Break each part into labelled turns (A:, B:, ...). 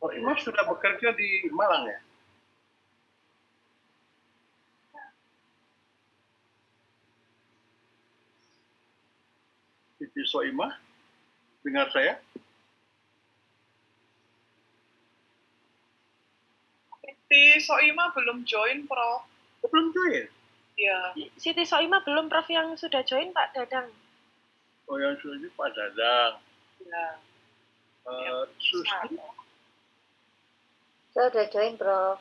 A: Oh, Imas sudah bekerja di Malang ya? Siti Soimah, dengar saya?
B: Siti Soimah belum join, Prof.
A: Oh, belum join?
B: Ya.
C: Siti Soimah belum, Prof, yang sudah join Pak Dadang.
A: Oh, yang sudah join Pak Dadang.
B: Ya.
A: Susi?
D: Saya udah join, Prof.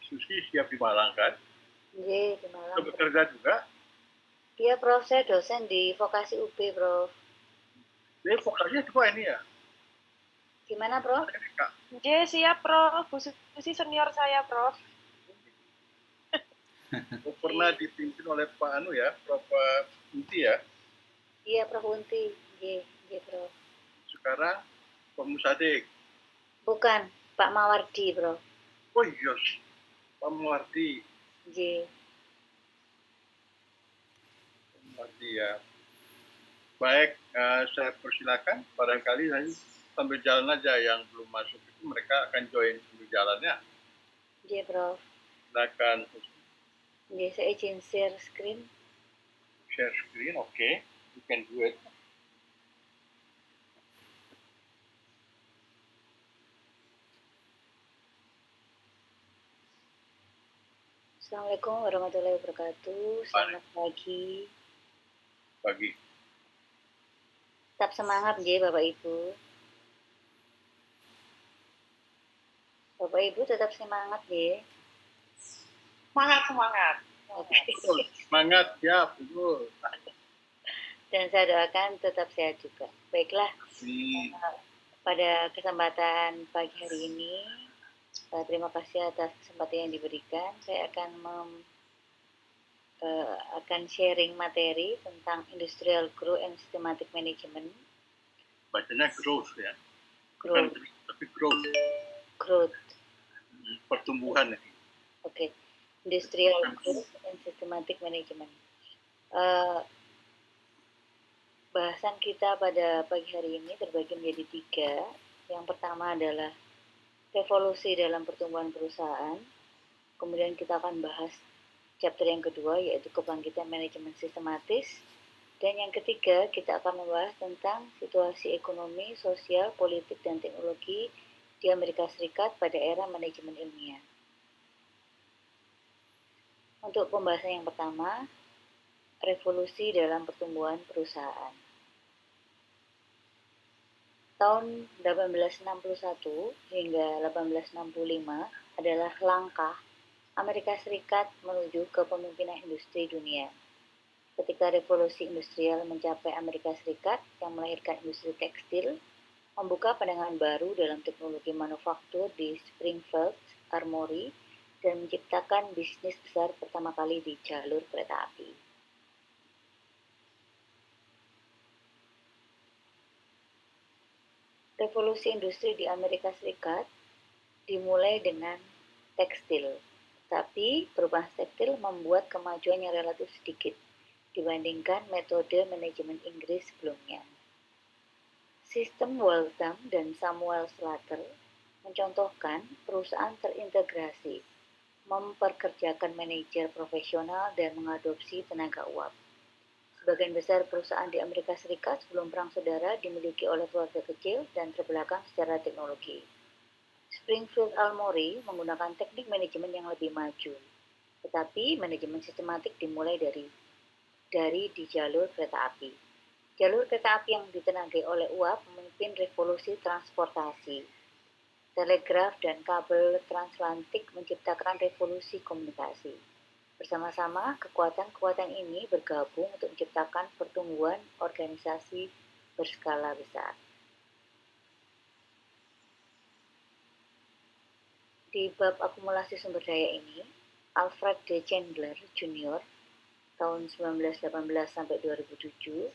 A: Susi siap di Malang kan?
D: Iya, di Malang.
A: Sudah bekerja juga?
D: Iya, Prof. Saya dosen di vokasi UB, Prof.
A: Jadi vokasinya cuma ini ya?
D: Gimana, Prof?
C: Iya, siap, Prof. Bu Susi senior saya, Prof.
A: Pernah dipimpin oleh Pak Anu ya, Prof. Unti ya?
D: Iya, Prof. Unti. Iya, Prof.
A: Sekarang Pak Musadik?
D: Bukan, Pak Mawardi, Prof.
A: Oh iya, Pak Mawardi.
D: Iya.
A: Pak Mawardi ya. Baik, saya persilakan. Barangkali nanti sambil jalan aja yang belum masuk itu mereka akan join sambil jalannya.
D: Iya, Prof.
A: Silakan.
D: Iya, saya izin share screen.
A: Share screen, okay. You can do it.
D: Assalamualaikum warahmatullahi wabarakatuh. Selamat pagi.
A: Pagi.
D: Tetap semangat ya, Bapak Ibu. Bapak Ibu tetap semangat ya.
B: Semangat.
A: Semangat ya, betul.
D: Dan saya doakan tetap sehat juga. Baiklah, pada kesempatan pagi hari ini, terima kasih atas kesempatan yang diberikan. Saya akan sharing materi tentang Industrial Growth and Systematic Management.
A: Bacanya growth ya?
D: Growth.
A: Bukan, tapi growth.
D: Growth.
A: Pertumbuhan ya?
D: Oke. Industrial Growth and Systematic Management. Bahasan kita pada pagi hari ini terbagi menjadi 3. Yang pertama adalah revolusi dalam pertumbuhan perusahaan. Kemudian kita akan bahas chapter yang kedua, yaitu kebangkitan manajemen sistematis. Dan yang ketiga, kita akan membahas tentang situasi ekonomi, sosial, politik, dan teknologi di Amerika Serikat pada era manajemen ilmiah. Untuk pembahasan yang pertama, revolusi dalam pertumbuhan perusahaan. Tahun 1861 hingga 1865 adalah langkah Amerika Serikat menuju kepemimpinan industri dunia. Ketika revolusi industrial mencapai Amerika Serikat yang melahirkan industri tekstil, membuka pandangan baru dalam teknologi manufaktur di Springfield, Armory, dan menciptakan bisnis besar pertama kali di jalur kereta api. Revolusi industri di Amerika Serikat dimulai dengan tekstil, tapi perubahan tekstil membuat kemajuan yang relatif sedikit dibandingkan metode manajemen Inggris sebelumnya. Sistem Waltham dan Samuel Slater mencontohkan perusahaan terintegrasi, memperkerjakan manajer profesional dan mengadopsi tenaga uap. Sebagian besar perusahaan di Amerika Serikat sebelum Perang Saudara dimiliki oleh keluarga kecil dan terbelakang secara teknologi. Springfield Armory menggunakan teknik manajemen yang lebih maju, tetapi manajemen sistematik dimulai dari di jalur kereta api. Jalur kereta api yang ditenagai oleh uap memimpin revolusi transportasi. Telegraf dan kabel transatlantik menciptakan revolusi komunikasi. Bersama-sama, kekuatan-kekuatan ini bergabung untuk menciptakan pertumbuhan organisasi berskala besar. Di bab akumulasi sumber daya ini, Alfred D. Chandler Jr. tahun 1918 sampai 2007,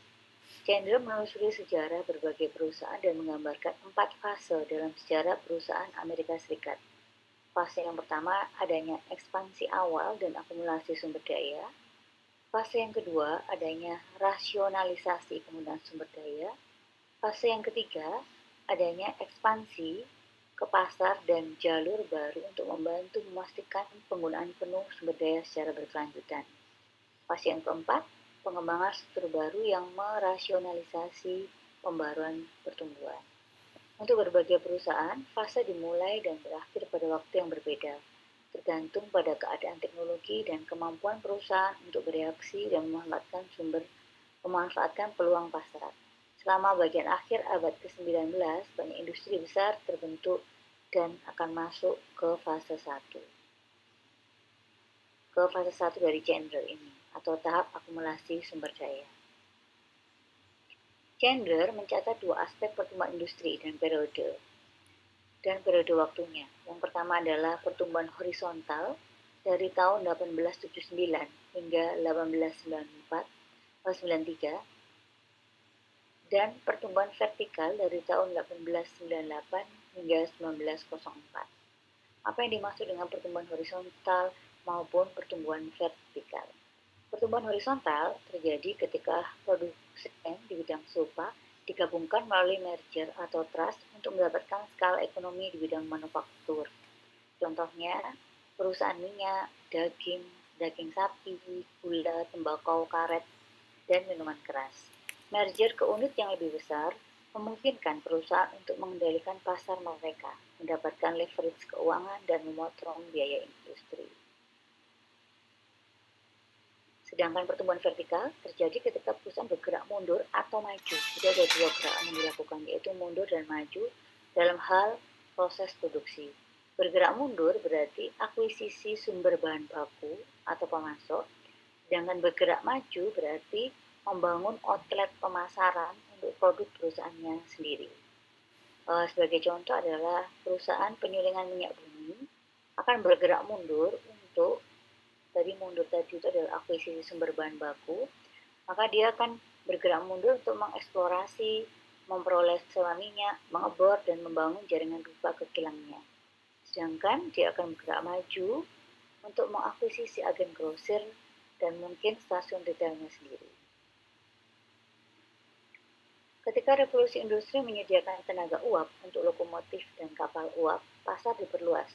D: Chandler menelusuri sejarah berbagai perusahaan dan menggambarkan 4 fase dalam sejarah perusahaan Amerika Serikat. Fase yang pertama adanya ekspansi awal dan akumulasi sumber daya. Fase yang kedua adanya rasionalisasi penggunaan sumber daya. Fase yang ketiga adanya ekspansi ke pasar dan jalur baru untuk membantu memastikan penggunaan penuh sumber daya secara berkelanjutan. Fase yang keempat, pengembangan struktur baru yang merasionalisasi pembaruan pertumbuhan. Untuk berbagai perusahaan, fase dimulai dan berakhir pada waktu yang berbeda, tergantung pada keadaan teknologi dan kemampuan perusahaan untuk bereaksi dan memanfaatkan peluang pasar. Selama bagian akhir abad ke-19, banyak industri besar terbentuk dan akan masuk ke fase 1. Ke fase 1 dari Chandler ini, atau tahap akumulasi sumber daya. Chandler mencatat dua aspek pertumbuhan industri dan periode waktunya. Yang pertama adalah pertumbuhan horizontal dari tahun 1879 hingga 1893 dan pertumbuhan vertikal dari tahun 1898 hingga 1904. Apa yang dimaksud dengan pertumbuhan horizontal maupun pertumbuhan vertikal? Pertumbuhan horizontal terjadi ketika produsen di bidang serupa digabungkan melalui merger atau trust untuk mendapatkan skala ekonomi di bidang manufaktur. Contohnya, perusahaan minyak, daging sapi, gula, tembakau, karet, dan minuman keras. Merger ke unit yang lebih besar memungkinkan perusahaan untuk mengendalikan pasar mereka, mendapatkan leverage keuangan, dan memotong biaya industri. Sedangkan pertumbuhan vertikal terjadi ketika perusahaan bergerak mundur atau maju. Jadi ada dua gerakan yang dilakukan, yaitu mundur dan maju dalam hal proses produksi. Bergerak mundur berarti akuisisi sumber bahan baku atau pemasok, sedangkan bergerak maju berarti membangun outlet pemasaran untuk produk perusahaannya sendiri. Sebagai contoh adalah perusahaan penyulingan minyak bumi akan bergerak mundur untuk mundur tadi itu adalah akuisisi sumber bahan baku, maka dia akan bergerak mundur untuk mengeksplorasi, memperoleh sewa minyak, mengebor, dan membangun jaringan pipa ke kilangnya. Sedangkan dia akan bergerak maju untuk mengakuisisi agen grosir dan mungkin stasiun retailnya sendiri. Ketika revolusi industri menyediakan tenaga uap untuk lokomotif dan kapal uap, pasar diperluas,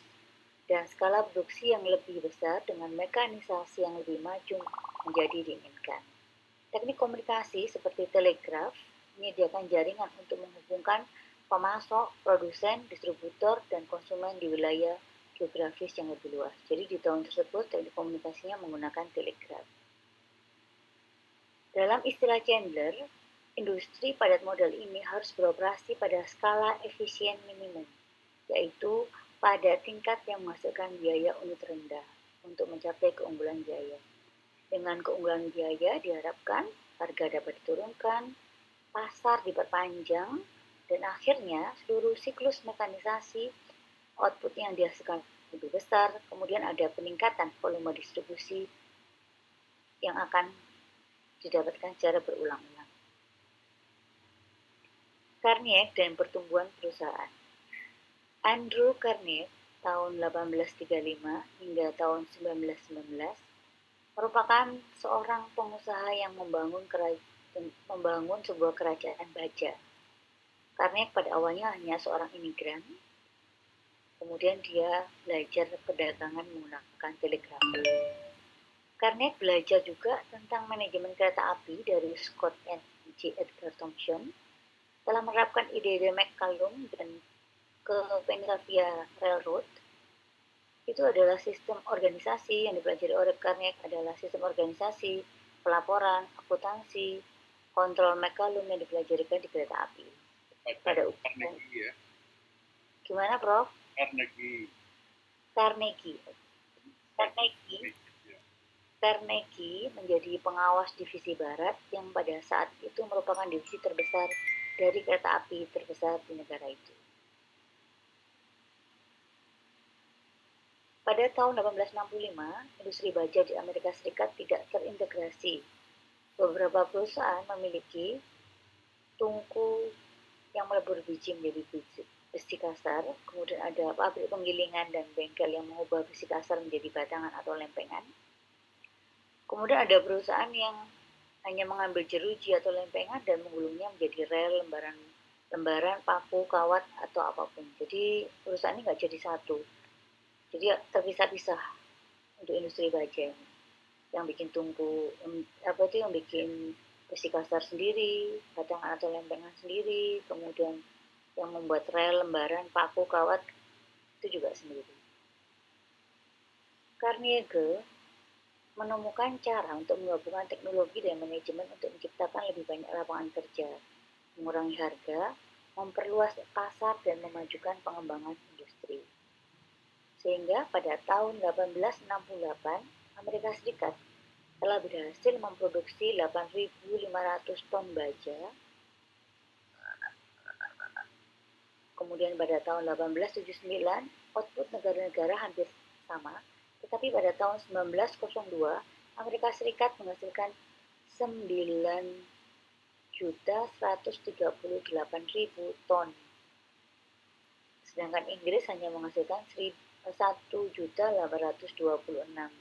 D: dan skala produksi yang lebih besar dengan mekanisasi yang lebih maju menjadi diinginkan. Teknik komunikasi seperti telegraf menyediakan jaringan untuk menghubungkan pemasok, produsen, distributor, dan konsumen di wilayah geografis yang lebih luas. Jadi di tahun tersebut teknik komunikasinya menggunakan telegraf. Dalam istilah Chandler, industri padat modal ini harus beroperasi pada skala efisien minimum, yaitu pada tingkat yang menghasilkan biaya unit rendah untuk mencapai keunggulan biaya. Dengan keunggulan biaya diharapkan harga dapat diturunkan, pasar diperpanjang, dan akhirnya seluruh siklus mekanisasi output yang dihasilkan lebih besar, kemudian ada peningkatan volume distribusi yang akan didapatkan secara berulang-ulang. Carnegie dan pertumbuhan perusahaan. Andrew Carnegie tahun 1835 hingga tahun 1919 merupakan seorang pengusaha yang membangun sebuah kerajaan baja. Carnegie pada awalnya hanya seorang imigran, kemudian dia belajar perdagangan menggunakan telegrafi. Carnegie belajar juga tentang manajemen kereta api dari Scott and J. Edgar Thomson. Telah menerapkan ide-ide McCallum dan ke Pennsylvania Railroad. Itu adalah sistem organisasi yang dipelajari oleh Carnegie adalah sistem organisasi, pelaporan, akuntansi, kontrol McCallum yang dipelajarikan di kereta api. Pada
A: Carnegie ya.
D: Gimana, Prof?
A: Carnegie.
D: Carnegie menjadi pengawas divisi barat yang pada saat itu merupakan divisi terbesar dari kereta api terbesar di negara itu. Pada tahun 1865, industri baja di Amerika Serikat tidak terintegrasi. Beberapa perusahaan memiliki tungku yang melebur biji menjadi besi kasar, kemudian ada pabrik penggilingan dan bengkel yang mengubah besi kasar menjadi batangan atau lempengan. Kemudian ada perusahaan yang hanya mengambil jeruji atau lempengan dan menggulungnya menjadi rel, lembaran, paku, kawat, atau apapun. Jadi perusahaan ini nggak jadi satu. Jadi terpisah-pisah untuk industri baja ini. Yang bikin tungku, yang bikin besi kasar sendiri, batangan atau lempengan sendiri, kemudian yang membuat rel, lembaran, paku, kawat itu juga sendiri. Carnegie menemukan cara untuk menggabungkan teknologi dan manajemen untuk menciptakan lebih banyak lapangan kerja, mengurangi harga, memperluas pasar, dan memajukan pengembangan industri. Sehingga pada tahun 1868, Amerika Serikat telah berhasil memproduksi 8.500 ton baja. Kemudian pada tahun 1879, output negara-negara hampir sama, tetapi pada tahun 1902, Amerika Serikat menghasilkan 9.138.000 ton. Sedangkan Inggris hanya menghasilkan 1.826.000.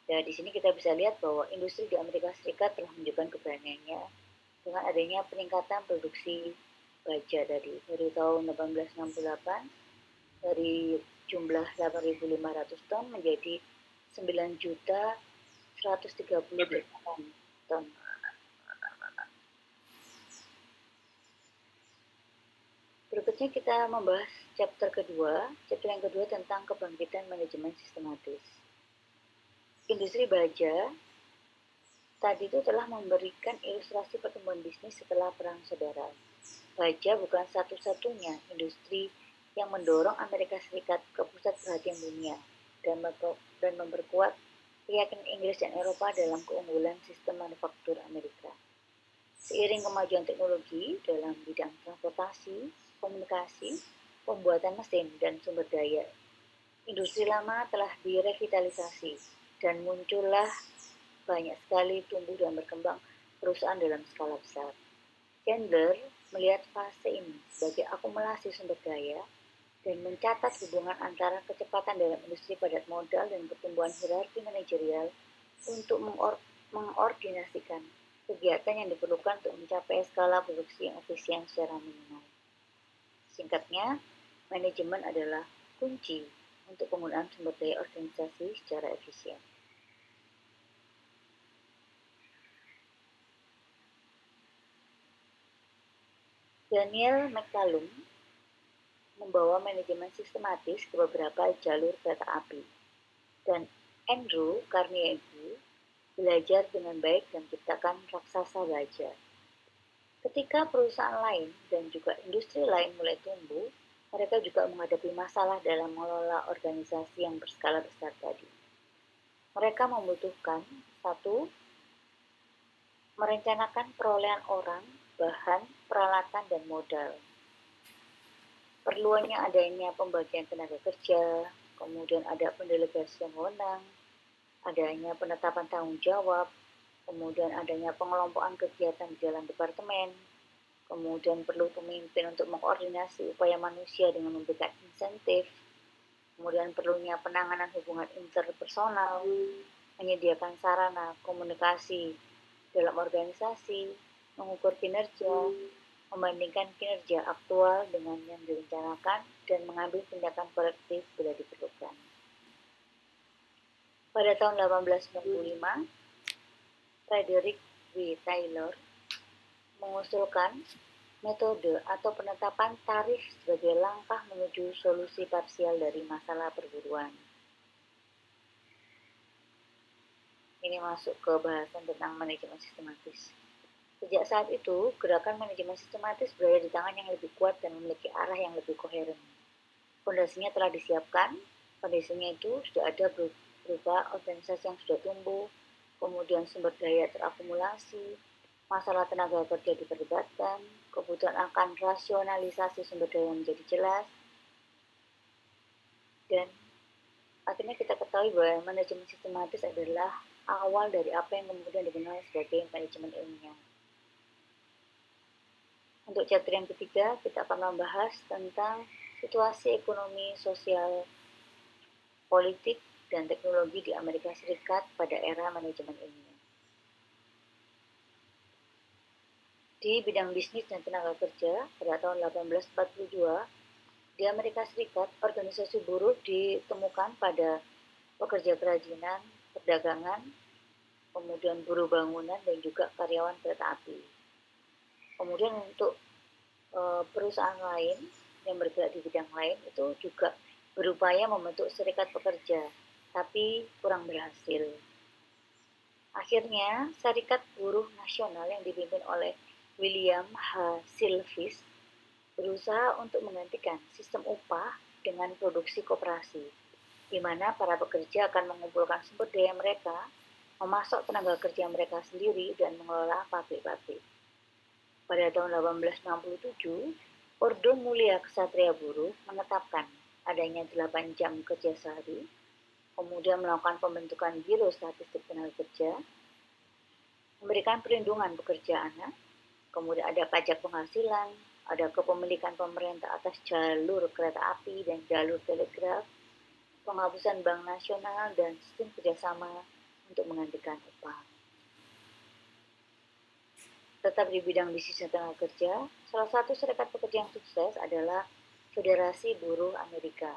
D: Dan di sini kita bisa lihat bahwa industri di Amerika Serikat telah menunjukkan keberaniannya dengan adanya peningkatan produksi baja dari tahun 1868 dari jumlah 8.500 ton menjadi 9.138 ton. Berikutnya kita membahas chapter yang kedua tentang kebangkitan manajemen sistematis. Industri baja tadi itu telah memberikan ilustrasi pertumbuhan bisnis setelah Perang Saudara. Baja bukan satu-satunya industri yang mendorong Amerika Serikat ke pusat perhatian dunia dan memperkuat keyakinan Inggris dan Eropa dalam keunggulan sistem manufaktur Amerika. Seiring kemajuan teknologi dalam bidang transportasi, komunikasi, pembuatan mesin, dan sumber daya, industri lama telah direvitalisasi dan muncullah banyak sekali tumbuh dan berkembang perusahaan dalam skala besar. Chandler melihat fase ini sebagai akumulasi sumber daya dan mencatat hubungan antara kecepatan dalam industri padat modal dan pertumbuhan hierarki manajerial untuk mengordinasikan kegiatan yang diperlukan untuk mencapai skala produksi yang efisien secara minimal. Singkatnya, manajemen adalah kunci untuk penggunaan sumber daya organisasi secara efisien. Daniel McCallum membawa manajemen sistematis ke beberapa jalur kereta api, dan Andrew Carnegie belajar dengan baik dan menciptakan raksasa baja. Ketika perusahaan lain dan juga industri lain mulai tumbuh, mereka juga menghadapi masalah dalam mengelola organisasi yang berskala besar tadi. Mereka membutuhkan 1. Merencanakan perolehan orang, bahan, peralatan, dan modal. Perluannya adanya pembagian tenaga kerja, kemudian ada pendelegasian wewenang, adanya penetapan tanggung jawab, kemudian adanya pengelompokan kegiatan di dalam departemen, kemudian perlu pemimpin untuk mengkoordinasi upaya manusia dengan memberikan insentif, kemudian perlunya penanganan hubungan interpersonal, menyediakan sarana komunikasi dalam organisasi, mengukur kinerja, membandingkan kinerja aktual dengan yang direncanakan, dan mengambil tindakan korektif bila diperlukan. Pada tahun 1895, Frederick W. Taylor mengusulkan metode atau penetapan tarif sebagai langkah menuju solusi parsial dari masalah perburuan. Ini masuk ke bahasan tentang manajemen sistematis. Sejak saat itu, gerakan manajemen sistematis berada di tangan yang lebih kuat dan memiliki arah yang lebih koheren. Fondasinya telah disiapkan, fondasinya itu sudah ada berupa organisasi yang sudah tumbuh, kemudian sumber daya terakumulasi, masalah tenaga kerja diperdebatkan, kebutuhan akan rasionalisasi sumber daya yang menjadi jelas, dan akhirnya kita ketahui bahwa manajemen sistematis adalah awal dari apa yang kemudian dikenal sebagai manajemen ilmiah. Untuk chapter yang ketiga, kita akan membahas tentang situasi ekonomi, sosial, politik, dan teknologi di Amerika Serikat pada era manajemen ilmiah. Di bidang bisnis dan tenaga kerja pada tahun 1842, di Amerika Serikat, organisasi buruh ditemukan pada pekerja kerajinan, perdagangan, kemudian buruh bangunan, dan juga karyawan kereta api. Kemudian untuk perusahaan lain yang bergerak di bidang lain itu juga berupaya membentuk serikat pekerja, tapi kurang berhasil. Akhirnya, Serikat Buruh Nasional yang dipimpin oleh William H. Silvis berusaha untuk menggantikan sistem upah dengan produksi koperasi, di mana para pekerja akan mengumpulkan sumber daya mereka, memasok tenaga kerja mereka sendiri, dan mengelola pabrik-pabrik. Pada tahun 1867, Ordo Mulia Ksatria Buruh menetapkan adanya 8 jam kerja sehari, kemudian melakukan pembentukan Biro Statistik Tenaga Kerja, memberikan perlindungan pekerja anak, kemudian ada pajak penghasilan, ada kepemilikan pemerintah atas jalur kereta api dan jalur telegraf, penghapusan bank nasional, dan sistem kerjasama untuk menggantikan upah. Tetap di bidang bisnis dan tenaga kerja, salah satu serikat pekerja yang sukses adalah Federasi Buruh Amerika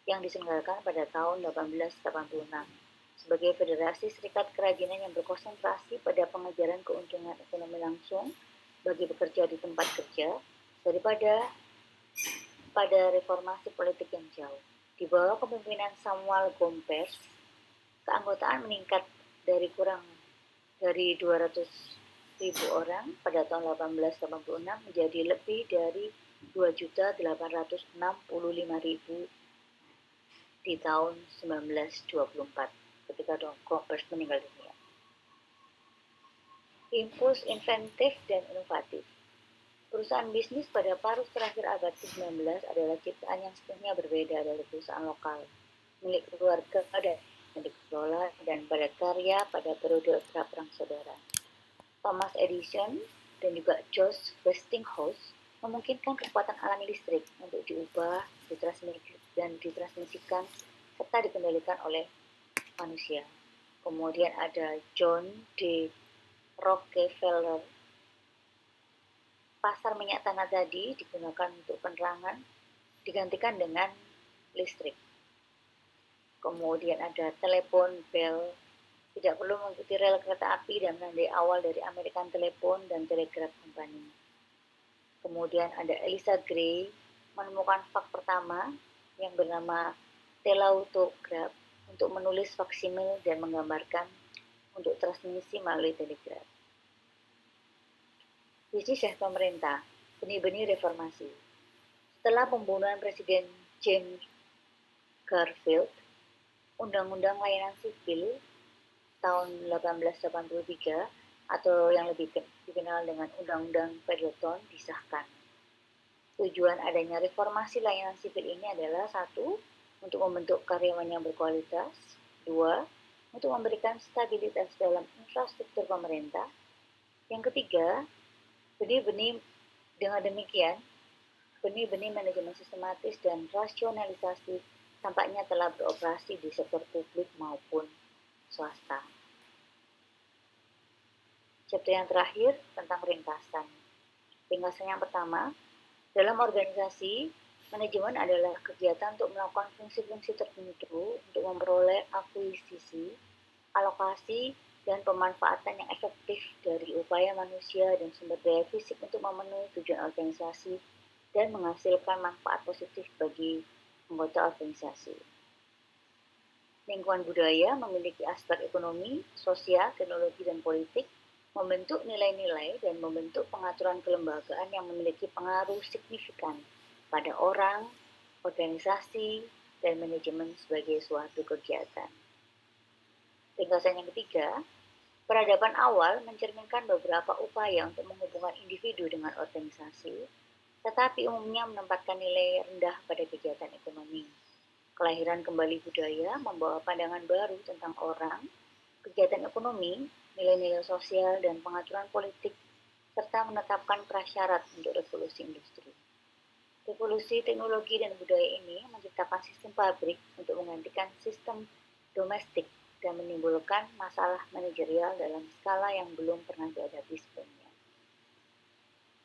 D: yang diselenggarakan pada tahun 1886 sebagai federasi serikat kerajinan yang berkonsentrasi pada pengejaran keuntungan ekonomi langsung bagi pekerja di tempat kerja daripada pada reformasi politik yang jauh. Di bawah kepemimpinan Samuel Gompers, keanggotaan meningkat dari kurang dari 200.000 orang pada tahun 1886 menjadi lebih dari 2.865.000 di tahun 1924 ketika Gompers meninggal dunia. Impuls inventif dan inovatif. Perusahaan bisnis pada paruh terakhir abad ke-19 adalah ciptaan yang sepenuhnya berbeda dari perusahaan lokal, milik keluarga dan yang dikelola dan pada karya pada periode pra-perang saudara. Thomas Edison dan juga George Westinghouse memungkinkan kekuatan alami listrik untuk diubah, ditransmisikan, serta dikendalikan oleh manusia. Kemudian ada John D. Rockefeller. Pasar minyak tanah tadi digunakan untuk penerangan, digantikan dengan listrik. Kemudian ada telepon Bell, tidak perlu mengikuti rel kereta api dan menandai awal dari American Telephone dan Telegraph Company. Kemudian ada Eliza Gray menemukan faks pertama yang bernama telautograph untuk menulis faksimil dan menggambarkan untuk transmisi melalui telegraf. Bisnis dan pemerintah, benih-benih reformasi. Setelah pembunuhan Presiden James Garfield, Undang-Undang Layanan Sipil tahun 1883 atau yang lebih dikenal dengan Undang-Undang Pendleton disahkan. Tujuan adanya reformasi layanan sipil ini adalah 1. Untuk membentuk karyawan yang berkualitas, 2. Untuk memberikan stabilitas dalam infrastruktur pemerintah, yang ketiga, dengan demikian, benih-benih manajemen sistematis dan rasionalisasi tampaknya telah beroperasi di sektor publik maupun swasta. Chapter yang terakhir tentang ringkasan. Ringkasan yang pertama, dalam organisasi, manajemen adalah kegiatan untuk melakukan fungsi-fungsi tertentu untuk memperoleh akuisisi, alokasi, dan pemanfaatan yang efektif dari upaya manusia dan sumber daya fisik untuk memenuhi tujuan organisasi dan menghasilkan manfaat positif bagi anggota organisasi. Lingkungan budaya memiliki aspek ekonomi, sosial, teknologi, dan politik, membentuk nilai-nilai dan membentuk pengaturan kelembagaan yang memiliki pengaruh signifikan pada orang, organisasi, dan manajemen sebagai suatu kegiatan. Ringkasan yang ketiga, peradaban awal mencerminkan beberapa upaya untuk menghubungkan individu dengan organisasi, tetapi umumnya menempatkan nilai rendah pada kegiatan ekonomi. Kelahiran kembali budaya membawa pandangan baru tentang orang, kegiatan ekonomi, nilai-nilai sosial, dan pengaturan politik, serta menetapkan prasyarat untuk revolusi industri. Revolusi teknologi dan budaya ini menciptakan sistem pabrik untuk menggantikan sistem domestik dan menimbulkan masalah manajerial dalam skala yang belum pernah dihadapi sebelumnya.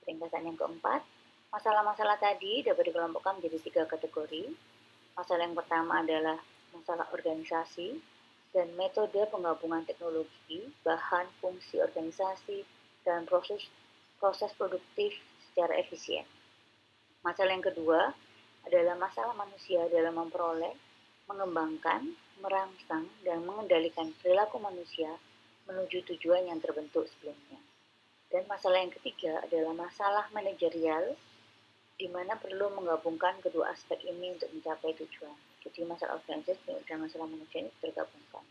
D: Ringkasan yang keempat, masalah-masalah tadi dapat dikelompokkan menjadi 3 kategori. Masalah yang pertama adalah masalah organisasi dan metode penggabungan teknologi, bahan, fungsi organisasi, dan proses produktif secara efisien. Masalah yang kedua adalah masalah manusia dalam memperoleh, mengembangkan, merangsang, dan mengendalikan perilaku manusia menuju tujuan yang terbentuk sebelumnya. Dan masalah yang ketiga adalah masalah manajerial, di mana perlu menggabungkan kedua aspek ini untuk mencapai tujuan. Jadi masalah organisasi dan masalah manusia ini tergabungkan.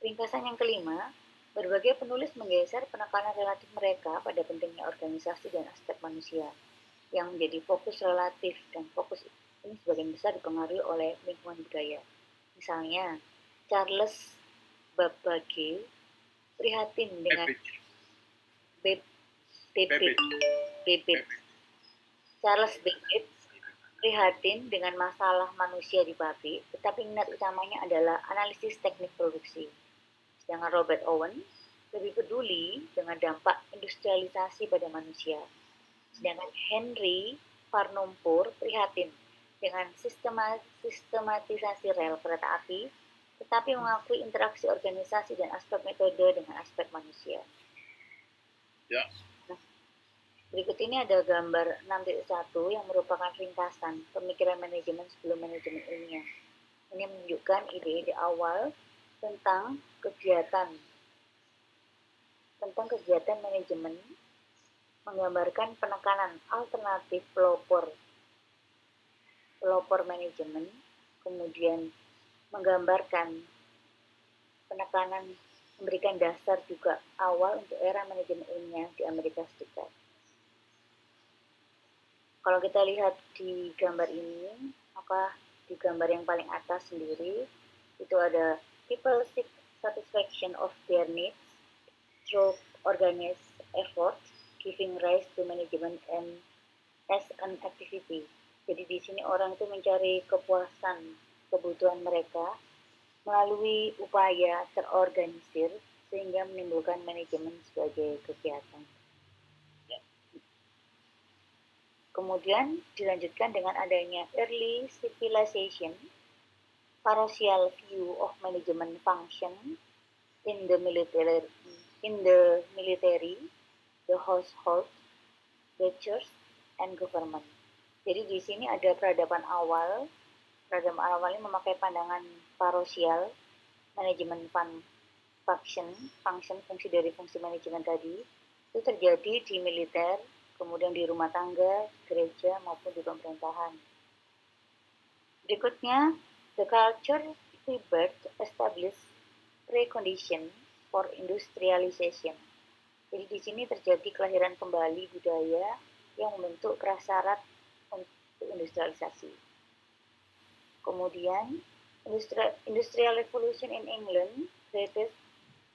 D: Ringkasan yang kelima, berbagai penulis menggeser penekanan relatif mereka pada pentingnya organisasi dan aspek manusia, yang menjadi fokus relatif, dan fokus ini sebagian besar dipengaruhi oleh lingkungan budaya. Misalnya, Charles Babbage prihatin dengan Charles Babbage prihatin dengan masalah manusia di pabrik, tetapi minat utamanya adalah analisis teknik produksi. Sedangkan Robert Owen lebih peduli dengan dampak industrialisasi pada manusia. Sedangkan Henry Parnopur prihatin dengan sistematisasi rel kereta api, tetapi mengakui interaksi organisasi dan aspek metode dengan aspek manusia.
A: Ya.
D: Nah, berikut ini ada gambar 6.1 yang merupakan ringkasan pemikiran manajemen sebelum manajemen ilmiah. Ini menunjukkan ide-ide awal tentang kegiatan manajemen, menggambarkan penekanan alternatif pelopor manajemen, kemudian menggambarkan penekanan, memberikan dasar juga awal untuk era manajemen ilmiah di Amerika Serikat. Kalau kita lihat di gambar ini, maka di gambar yang paling atas sendiri, itu ada people seek satisfaction of their needs through organized effort, giving rise to management and as an activity. Jadi di sini orang itu mencari kepuasan kebutuhan mereka melalui upaya terorganisir sehingga menimbulkan manajemen sebagai kegiatan. Kemudian dilanjutkan dengan adanya early civilization, parochial view of management function in the military, the household, the church, and government. Jadi di sini ada peradaban awal. Peradaban awal ini memakai pandangan parochial, manajemen function, fungsi dari fungsi manajemen tadi, itu terjadi di militer, kemudian di rumah tangga, gereja, maupun di pemerintahan. Berikutnya, the culture rebirth established precondition for industrialization. Jadi di sini terjadi kelahiran kembali budaya yang membentuk prasyarat untuk industrialisasi. Kemudian, Industrial Revolution in England created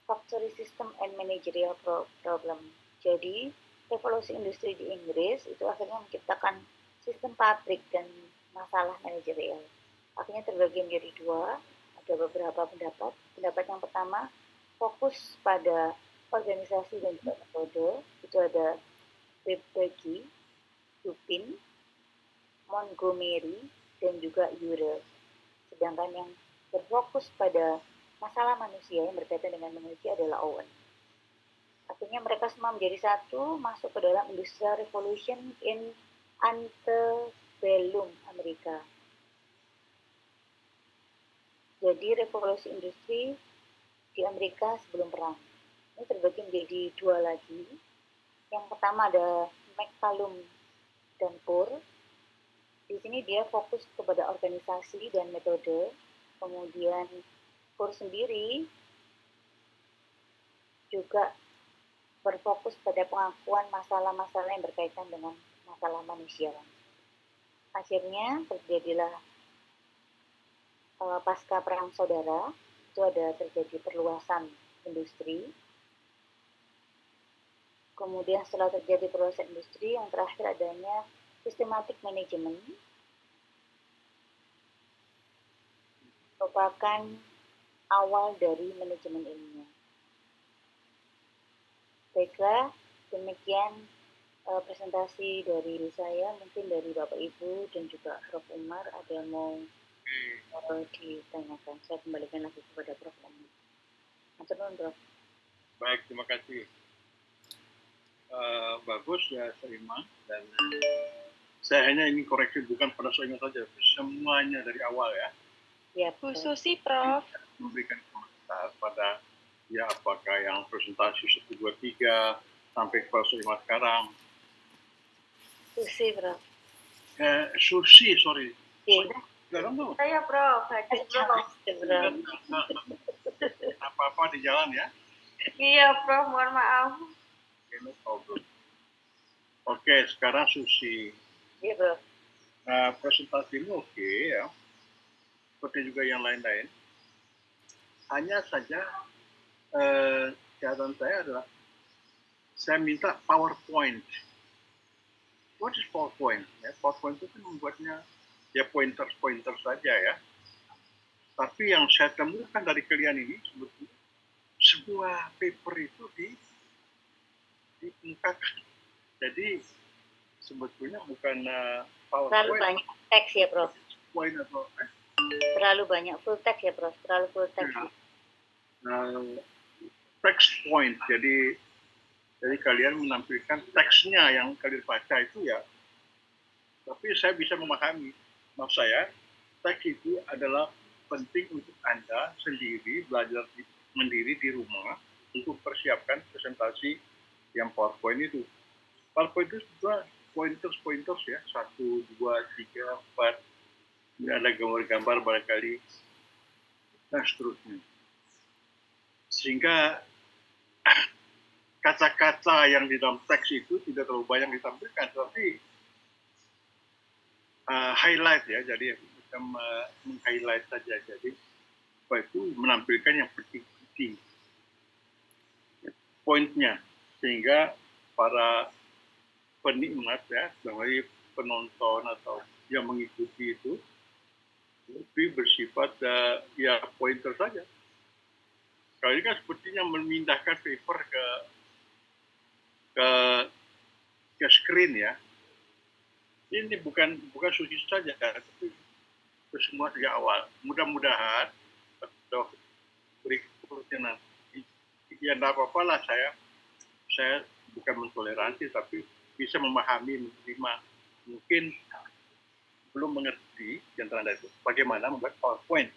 D: factory system and managerial problem. Jadi, revolusi industri di Inggris itu akhirnya menciptakan sistem pabrik dan masalah manajerial. Akhirnya terbagi menjadi dua, ada beberapa pendapat. Pendapat yang pertama, fokus pada organisasi dan juga metode. Itu ada Babbage, Dupin, Montgomery, dan juga Euler. Sedangkan yang berfokus pada masalah manusia yang berkaitan dengan manusia adalah Owen. Akhirnya mereka semua menjadi satu, masuk ke dalam Industrial Revolution in antebellum Amerika. Jadi revolusi industri di Amerika sebelum perang. Ini terbagi menjadi dua lagi. Yang pertama ada McCallum dan Poor. Di sini dia fokus kepada organisasi dan metode. Kemudian Poor sendiri juga berfokus pada pengakuan masalah-masalah yang berkaitan dengan masalah manusia. Akhirnya terjadilah pasca perang saudara, itu ada terjadi perluasan industri. Kemudian setelah terjadi perluasan industri, yang terakhir adanya systematic management, merupakan awal dari manajemen ilmiah. Baiklah, demikian presentasi dari saya, mungkin dari Bapak Ibu dan juga Prof. Umar ada yang mau ditanyakan. Saya kembalikan lagi kepada Prof. Umar. Matur nuwun, Prof.
A: Baik, terima kasih. Bagus ya, Soima. Dan saya hanya ingin koreksi bukan pada Soima saja, semuanya dari awal ya.
D: Ya,
C: Bu
D: Prof.
C: Susi, Prof.
A: Memberikan komentar pada ya apakah yang presentasi 1, 2, 3 sampai ke Soima sekarang.
D: Susi, Prof.
A: Susi, sorry.
D: Iya.
A: Sekarang tuh
C: Saya, Prof. Hadir, Prof.
D: Prof.
A: apa-apa di jalan ya.
C: Iya, Prof. Mohon maaf.
A: Okay, no problem. Oke, sekarang Susi.
D: Iya, Prof.
A: Presentasi ini oke ya. Seperti juga yang lain-lain. Hanya saja catatan saya adalah saya minta PowerPoint. What is PowerPoint? Ya, PowerPoint itu kan membuatnya ya pointer saja ya. Tapi yang saya temukan dari kalian ini sebetulnya sebuah paper itu dikemukakan. Jadi sebetulnya bukan
D: Terlalu
A: PowerPoint.
D: banyak teks ya, Prof.
A: Point atau
D: Terlalu banyak full text ya, Prof. Terlalu full text.
A: Ya. Text point. Jadi kalian menampilkan teksnya yang kalian baca itu ya. Tapi saya bisa memahami. Maksud saya, teks itu adalah penting untuk Anda sendiri belajar mandiri di rumah untuk persiapkan presentasi yang PowerPoint itu. PowerPoint itu juga pointers ya, 1, 2, 3, 4. Ada gambar-gambar barangkali dan seterusnya. Sehingga kata-kata yang di dalam teks itu tidak terlalu banyak ditampilkan, tapi highlight ya, jadi kita meng-highlight saja, jadi supaya itu menampilkan yang penting-penting poinnya, sehingga para penikmat ya, dari penonton atau yang mengikuti itu lebih bersifat ya pointer saja. Kalau ini kan sepertinya memindahkan paper ke screen ya. Ini bukan Susi saja, tapi itu semua sejak awal. Mudah-mudahan atau berikutnya nanti, ya tidak apa-apa lah saya bukan mentoleransi, tapi bisa memahami, menerima. Mungkin belum mengerti di antara Anda itu bagaimana membuat PowerPoint.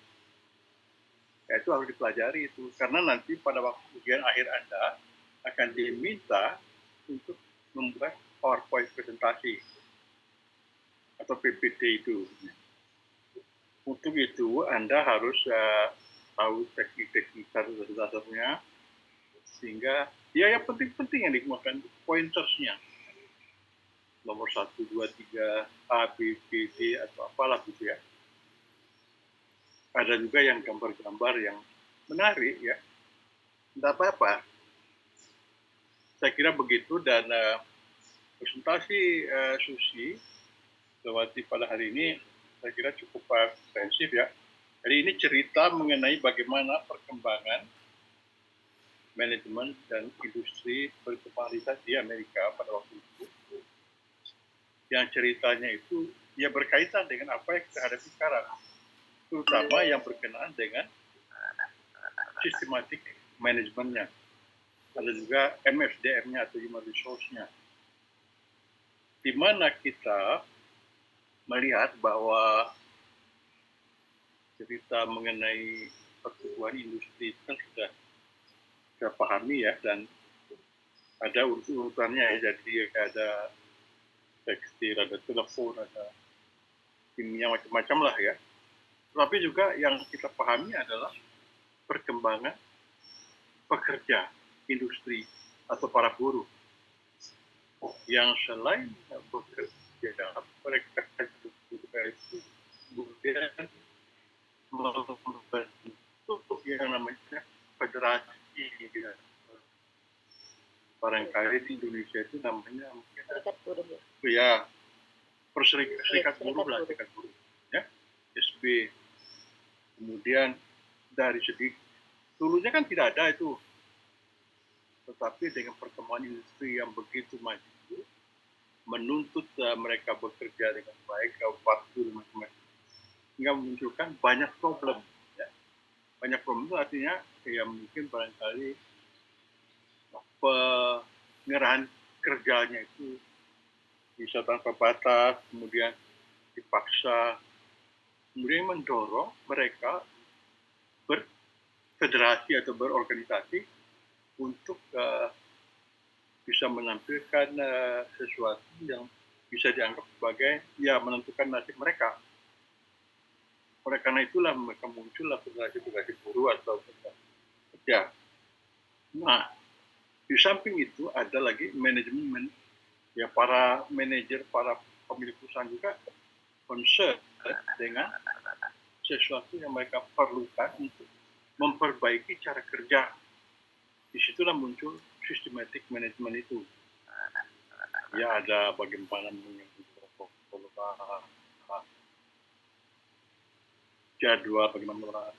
A: Ya, itu harus dipelajari itu. Karena nanti pada waktu ujian akhir Anda akan diminta untuk membuat PowerPoint presentasi atau PPT itu. Untuk itu Anda harus tahu teknik-teknik dasar-dasarnya, sehingga ya yang penting-penting yang dikemukakan pointersnya. Nomor 1, 2, 3, A, B, C, D, atau apalah gitu ya. Ada juga yang gambar-gambar yang menarik ya. Tidak apa-apa. Saya kira begitu, dan presentasi Susi lewati pada hari ini saya kira cukup komprehensif ya. Jadi ini cerita mengenai bagaimana perkembangan manajemen dan industri berkembang riset di Amerika pada waktu itu. Yang ceritanya itu ya berkaitan dengan apa yang kita hadapi sekarang, terutama yang berkenaan dengan sistematik manajemennya. Ada juga MSDM-nya atau human resource-nya, di mana kita melihat bahwa cerita mengenai pertumbuhan industri itu kan sudah kita pahami ya, dan ada urutannya ya, jadi ada tekstil, ada telepon, ada kimia, macam-macam lah ya. Tapi juga yang kita pahami adalah perkembangan pekerja industri atau para buruh yang selain bekerja, mereka juga itu kemudian membentuk yang namanya federasi ya. Barangkali di Indonesia itu namanya mungkin
D: Serikat buruh ya.
A: Ya, serikat buruh lah, serikat buruh ya, SB. Kemudian dari segi dulunya kan tidak ada itu Tetapi dengan perkembangan industri yang begitu maju, menuntut mereka bekerja dengan baik, waktu dan macam-macam, hingga memunculkan banyak problem. Ya. Banyak problem itu artinya ya mungkin barangkali pengerahan kerjanya itu bisa tanpa batas, kemudian dipaksa, kemudian mendorong mereka berfederasi atau berorganisasi untuk bisa menampilkan sesuatu yang bisa dianggap sebagai ya menentukan nasib mereka. Oleh karena itulah mereka muncullah federasi-federasi buruh atau kerja. Nah, di samping itu ada lagi manajemen, ya para manajer, para pemilik perusahaan juga concern dengan sesuatu yang mereka perlukan untuk memperbaiki cara kerja. Disitulah muncul systematic management itu. Ya ada bagaimana jadwal, bagaimana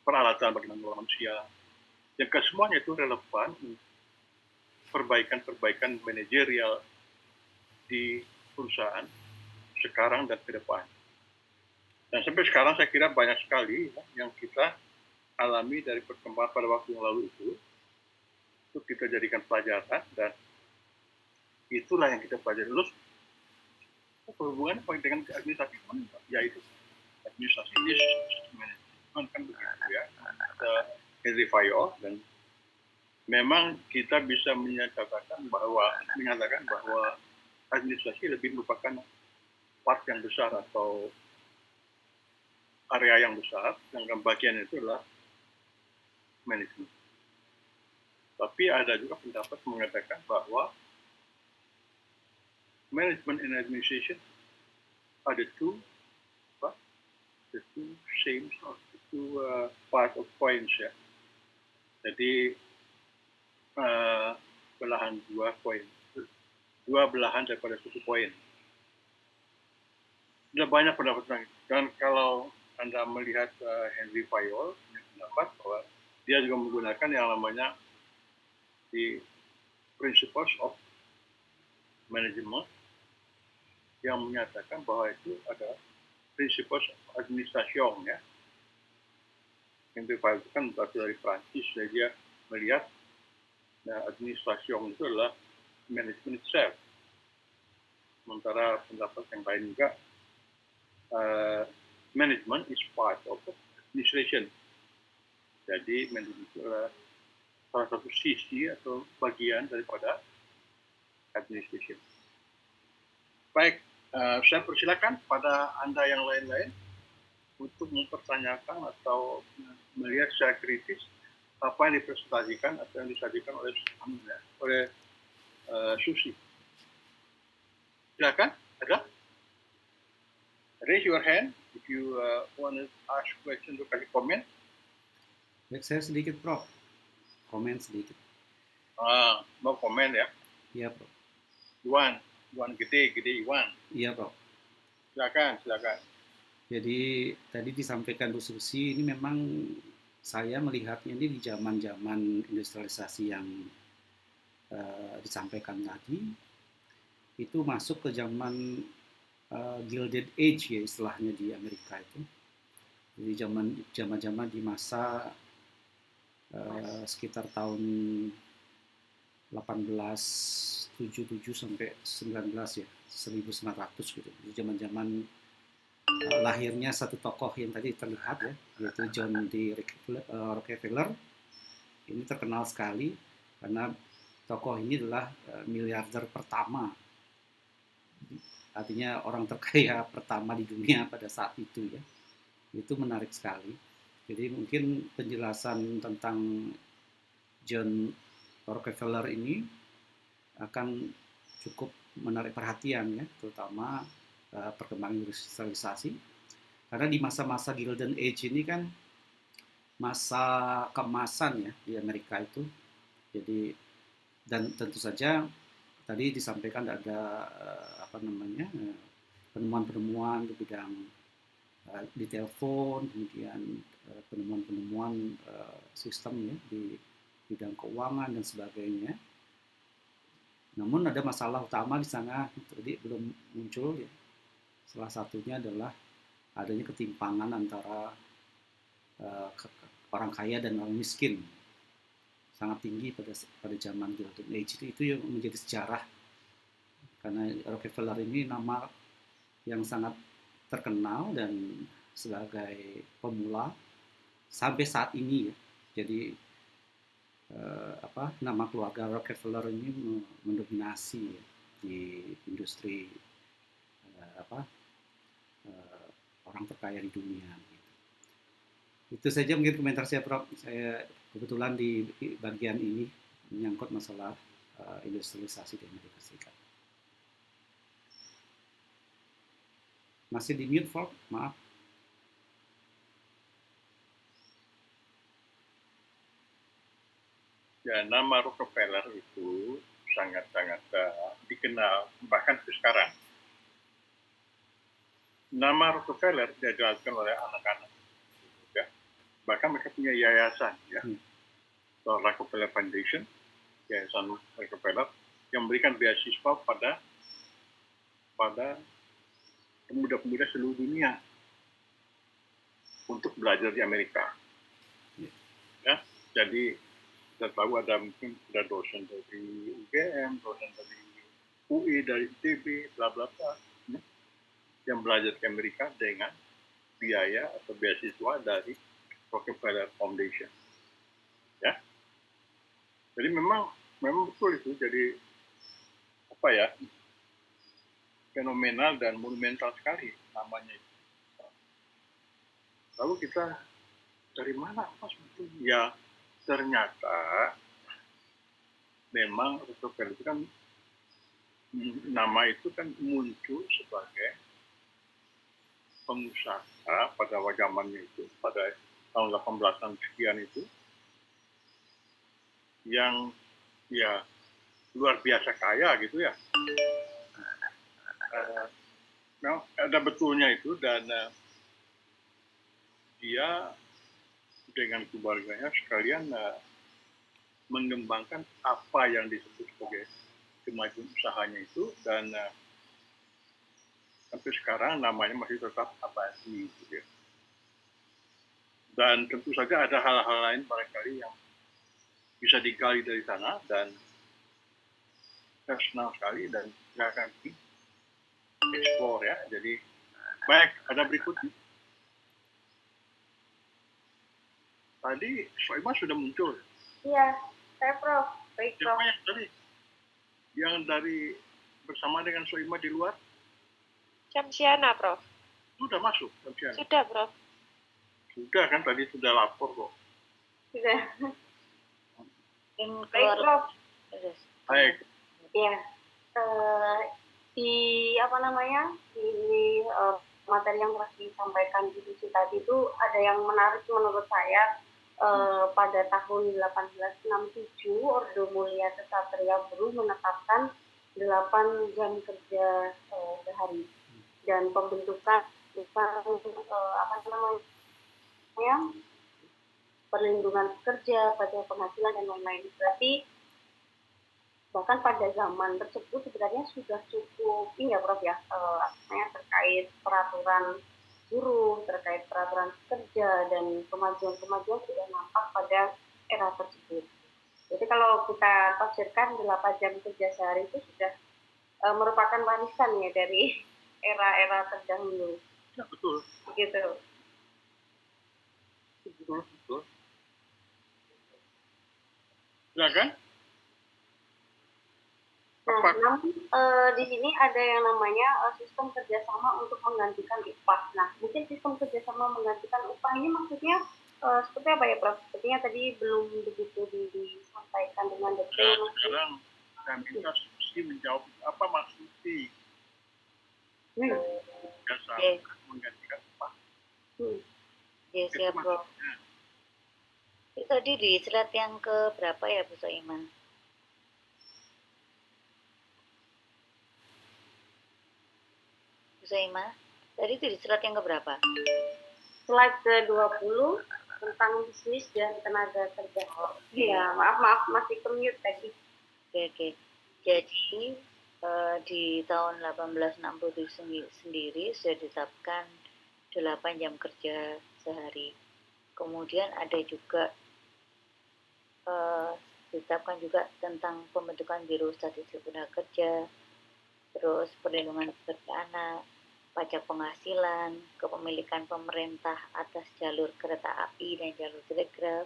A: peralatan, bagaimana manusia. Yang kesemuanya itu relevan perbaikan-perbaikan manajerial di perusahaan sekarang dan ke depan. Dan sampai sekarang saya kira banyak sekali yang kita alami dari perkembangan pada waktu yang lalu itu kita jadikan pelajaran, dan itulah yang kita pelajari. Terus hubungannya dengan administrasi, yaitu administrasi manajemen kan begitu ya, Henry Fayol, dan memang kita bisa menyatakan bahwa administrasi lebih merupakan part yang besar atau area yang besar, yang bagian itu adalah manajemen. Tapi ada juga pendapat mengatakan bahwa management and administration are the two same or the two part of points ya. Jadi belahan dua belahan daripada satu poin. Ada banyak pendapat lagi. Dan kalau Anda melihat Henry Fayol, pendapat bahwa dia juga menggunakan yang namanya the principles of management, yang menyatakan bahwa itu ada principles of administration ya. Henry Fayol itu kan berasal dari Prancis, jadi dia melihat administration itu adalah management itself. Sementara pendapat yang lain juga management is part of administration. Jadi manajemen itu adalah salah satu sisi atau bagian daripada administration. Baik, saya persilakan pada Anda yang lain-lain untuk mempertanyakan atau melihat secara kritis apa yang dipresentasikan atau yang disajikan oleh Susi. Silakan, ada? Raise your hand if you want to ask question atau kasih komen.
E: Baik, saya sedikit, Prof. Komen sedikit.
A: Mau komen ya?
E: Iya, Prof.
A: Iwan gede Iwan.
E: Iya, Prof.
A: Silakan.
E: Jadi tadi disampaikan Bu Susi, ini memang saya melihatnya ini di zaman-zaman industrialisasi yang disampaikan tadi, itu masuk ke zaman Gilded Age ya istilahnya di Amerika itu. Jadi zaman di masa sekitar tahun 1877 sampai 19 ya, 1900 gitu. Di zaman-zaman lahirnya satu tokoh yang tadi terlihat ya, yaitu John D. Rockefeller. Ini terkenal sekali karena tokoh ini adalah miliarder pertama, artinya orang terkaya pertama di dunia pada saat itu ya. Itu menarik sekali. Jadi mungkin penjelasan tentang John Rockefeller ini akan cukup menarik perhatian ya, terutama perkembangan industrialisasi. Karena di masa-masa Golden Age ini kan masa keemasan ya di Amerika itu. Jadi dan tentu saja tadi disampaikan ada penemuan-penemuan di bidang di telepon, kemudian penemuan-penemuan sistem ya di bidang keuangan dan sebagainya. Namun ada masalah utama di sana tadi belum muncul ya. Salah satunya adalah adanya ketimpangan antara orang kaya dan orang miskin, sangat tinggi pada zaman Golden Age. Itu yang menjadi sejarah, karena Rockefeller ini nama yang sangat terkenal dan sebagai pemula sampai saat ini ya. Jadi nama keluarga Rockefeller ini mendominasi ya, di industri orang terkaya di dunia. Itu saja mungkin komentar saya, Prof. Saya kebetulan di bagian ini menyangkut masalah industrialisasi di Amerika Serikat. Masih di mute, Prof. Maaf.
A: Ya, nama Rockefeller itu sangat-sangat dikenal bahkan sekarang. Nama Rockefeller dijelaskan oleh anak-anak. Ya. Bahkan mereka punya yayasan, ya, Rockefeller Foundation, yayasan Rockefeller, yang memberikan beasiswa pada pemuda-pemuda seluruh dunia untuk belajar di Amerika. Ya, jadi kita tahu ada mungkin ada dosen dari UGM, dosen dari UI, dari ITB, bla bla bla, ya, yang belajar ke Amerika dengan biaya atau beasiswa dari Rockefeller Foundation. Ya, jadi memang betul itu. Jadi fenomenal dan monumental sekali namanya itu. Lalu kita dari mana apa sebetulnya? Ya, ternyata memang Rockefeller itu kan nama itu kan muncul sebagai pengusaha pada zamannya itu, pada tahun 1800-an sekian itu, yang ya luar biasa kaya gitu ya. Memang ada betulnya itu, dan dia dengan keluarganya sekalian mengembangkan apa yang disebut sebagai kemajuan usahanya itu, dan sampai sekarang namanya masih tetap abadi gitu ya. Dan tentu saja ada hal-hal lain barangkali yang bisa digali dari sana, dan saya senang sekali dan saya akan explore ya. Jadi baik, ada berikutnya. Tadi Soima sudah muncul.
F: Iya, saya Prof. Baik, Prof.
A: Siapa yang tadi? Yang dari bersama dengan Soima di luar?
C: Syamsiana, Prof.
A: Sudah masuk, Syamsiana?
C: Sudah, Prof.
A: Sudah kan, tadi sudah lapor kok.
F: Sudah.
D: Mungkin
F: Baik,
D: keluar.
F: Prof.
A: Baik.
F: Iya. Di materi yang telah disampaikan di sisi tadi itu ada yang menarik menurut saya. Pada tahun 1867 Orde Mulia Kesatria Buruh menetapkan 8 jam kerja sehari dan pembentukan perlindungan pekerja, pajak penghasilan dan lain-lain. Berarti bahkan pada zaman tersebut sebenarnya sudah cukup ya Prof ya, terkait peraturan buruh, terkait peraturan kerja, dan kemajuan-kemajuan sudah nampak pada era tersebut. Jadi kalau kita tafsirkan 8 jam kerja sehari itu sudah merupakan warisan ya dari era-era terdahulu.
A: Ya, betul.
F: Begitu.
A: Betul. Silakan.
F: Nah, namun di sini ada yang namanya sistem kerjasama untuk menggantikan upah. Nah, mungkin sistem kerjasama menggantikan upah ini maksudnya seperti apa ya, Prof? Sepertinya tadi belum begitu disampaikan dengan detail.
A: Sekarang saya minta Susi menjawab apa maksud Susi. Kerjasama menggantikan upah.
D: Ya, siap, Prof. Itu tadi di slide yang ke berapa ya, Bu Soima? Bu Soima, tadi itu di slide yang ke berapa?
F: Slide ke-20. tentang bisnis dan tenaga kerja. Iya, maaf masih commute tadi.
D: Oke. Jadi di tahun 1867 sendiri sudah ditetapkan 8 jam kerja sehari. Kemudian ada juga ditetapkan juga tentang pembentukan Biro Statistik Tenaga Kerja, terus perlindungan pekerja anak, pajak penghasilan, kepemilikan pemerintah atas jalur kereta api dan jalur telegraf,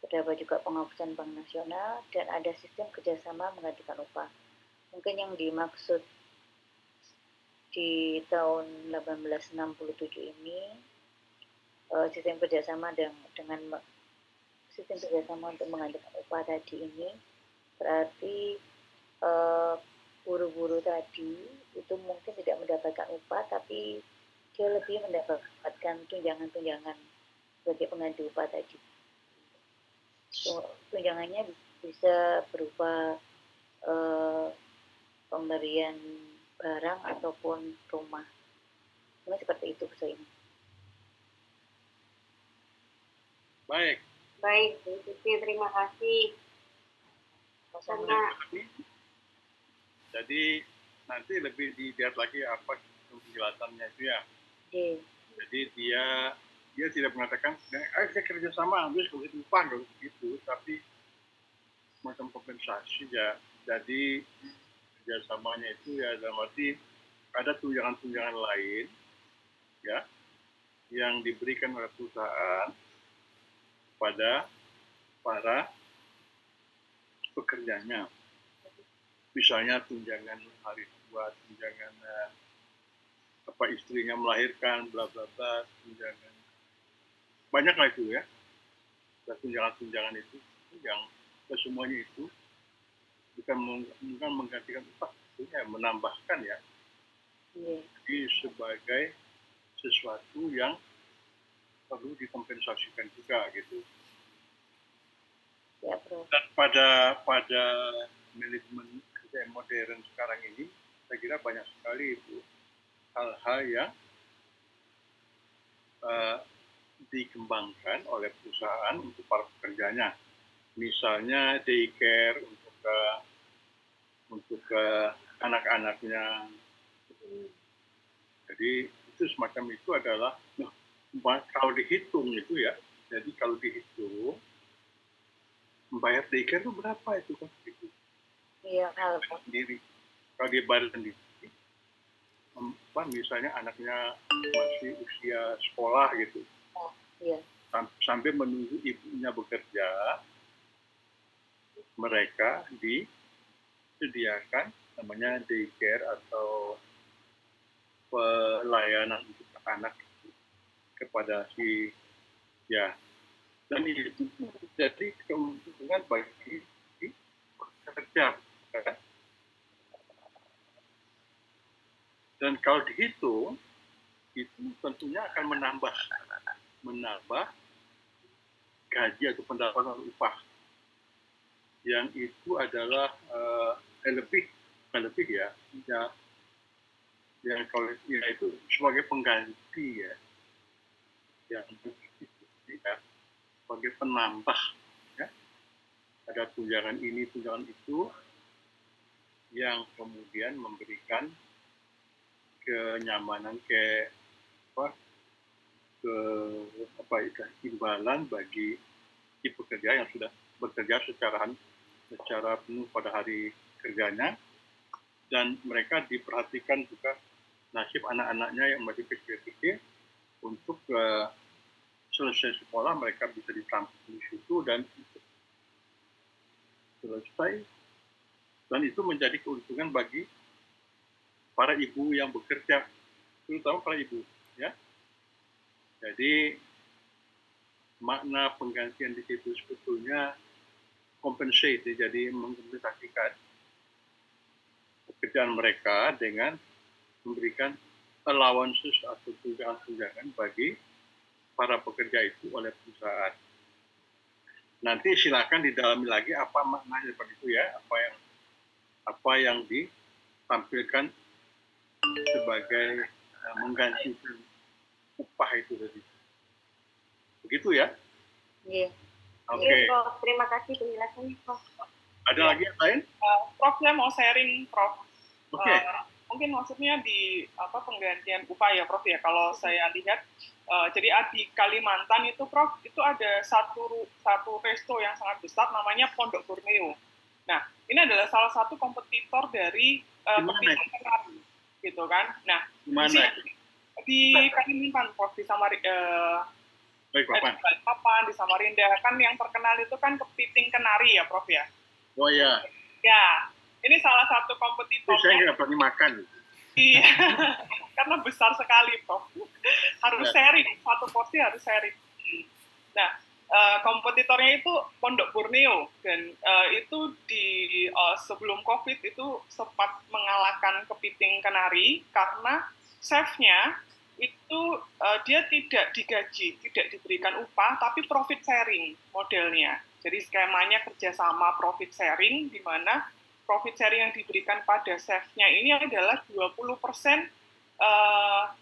D: terdapat juga penghapusan Bank Nasional, dan ada sistem kerjasama menggantikan upah. Mungkin yang dimaksud di tahun 1867 ini sistem kerjasama dengan sistem kerjasama untuk menggantikan upah tadi ini berarti guru-guru tadi itu mungkin tidak mendapatkan upah, tapi dia lebih mendapatkan tunjangan-tunjangan sebagai pengganti upah tadi. Tunjangannya bisa berupa pemberian barang ataupun rumah. Mungkin seperti itu, Bu Soim.
F: Baik, Bu Siti, terima kasih.
A: Jadi nanti lebih dilihat lagi apa penjelasannya itu ya. Jadi dia tidak mengatakan, saya kerjasama, habis begitu upah begitu, tapi macam kompensasi ya. Jadi kerjasamanya itu ya dalam arti ada tunjangan-tunjangan lain ya yang diberikan oleh perusahaan pada para pekerjanya. Misalnya tunjangan hari tua, tunjangan istrinya melahirkan, bla bla bla, tunjangan banyak lah itu ya. Dan tunjangan-tunjangan itu yang semuanya itu bukan menggantikan upah, ya menambahkan ya. Jadi sebagai sesuatu yang perlu dikompensasikan juga gitu.
D: Ya, Bro.
A: Dan pada manajemen kerja modern sekarang ini, saya kira banyak sekali itu hal-hal yang dikembangkan oleh perusahaan untuk para pekerjanya. Misalnya daycare untuk anak-anaknya. Jadi itu semacam itu adalah kalau dihitung itu ya. Jadi kalau dihitung membayar daycare itu berapa itu kan?
D: Iya,
A: sendiri. Kalau dia bayar sendiri, misalnya anaknya masih usia sekolah gitu, sampai menunggu ibunya bekerja, mereka disediakan namanya daycare atau pelayanan untuk anak kepada si ya, dan itu jadi keuntungan bagi pekerja. Dan kalau dihitung, itu tentunya akan menambah gaji atau pendapatan upah. Yang itu adalah lebih ya, yang kalau ya itu sebagai pengganti ya, yang ya, sebagai penambah ya. Ada tunjangan ini, tunjangan itu yang kemudian memberikan kenyamanan imbalan bagi si pekerja yang sudah bekerja secara penuh pada hari kerjanya, dan mereka diperhatikan juga nasib anak-anaknya yang masih kecil-kecil untuk selesai sekolah mereka bisa ditampung di situ dan selesai, dan itu menjadi keuntungan bagi para ibu yang bekerja, terutama para ibu ya. Jadi makna penggantian di situ sebetulnya compensate, jadi mengkompensasikan pekerjaan mereka dengan memberikan allowances atau tunjangan-tunjangan bagi para pekerja itu oleh perusahaan. Nanti silakan didalami lagi apa maknanya seperti itu ya, apa yang ditampilkan sebagai mengganti upah itu tadi. Begitu ya?
D: Iya.
A: Oke.
F: Oke, Prof. Terima kasih penjelasannya, Prof.
A: Ada lagi yang lain?
B: Prof, saya mau sharing, Prof.
A: Oke.
B: Mungkin maksudnya di penggantian upah ya, Prof ya. Kalau saya lihat, jadi di Kalimantan itu, Prof, itu ada satu resto yang sangat besar, namanya Pondok Borneo. Nah, ini adalah salah satu kompetitor dari kepiting kenari, gitu kan. Nah, di Kalimantan, Prof, di Balikpapan, di Samarinda, kan yang terkenal itu kan kepiting kenari ya, Prof ya.
A: Oh ya.
B: Ya, ini salah satu
A: Itu
B: kompetitornya.
A: saya nggak pernah makan.
B: Iya, karena besar sekali, Prof. Harus sharing, satu porsi harus sharing. Nah, kompetitornya itu Pondok Borneo, dan itu sebelum COVID itu sempat mengalahkan kepiting kenari karena chefnya itu dia tidak digaji, tidak diberikan upah, tapi profit sharing modelnya. Jadi skemanya kerjasama profit sharing, di mana profit sharing yang diberikan pada chefnya ini adalah 20%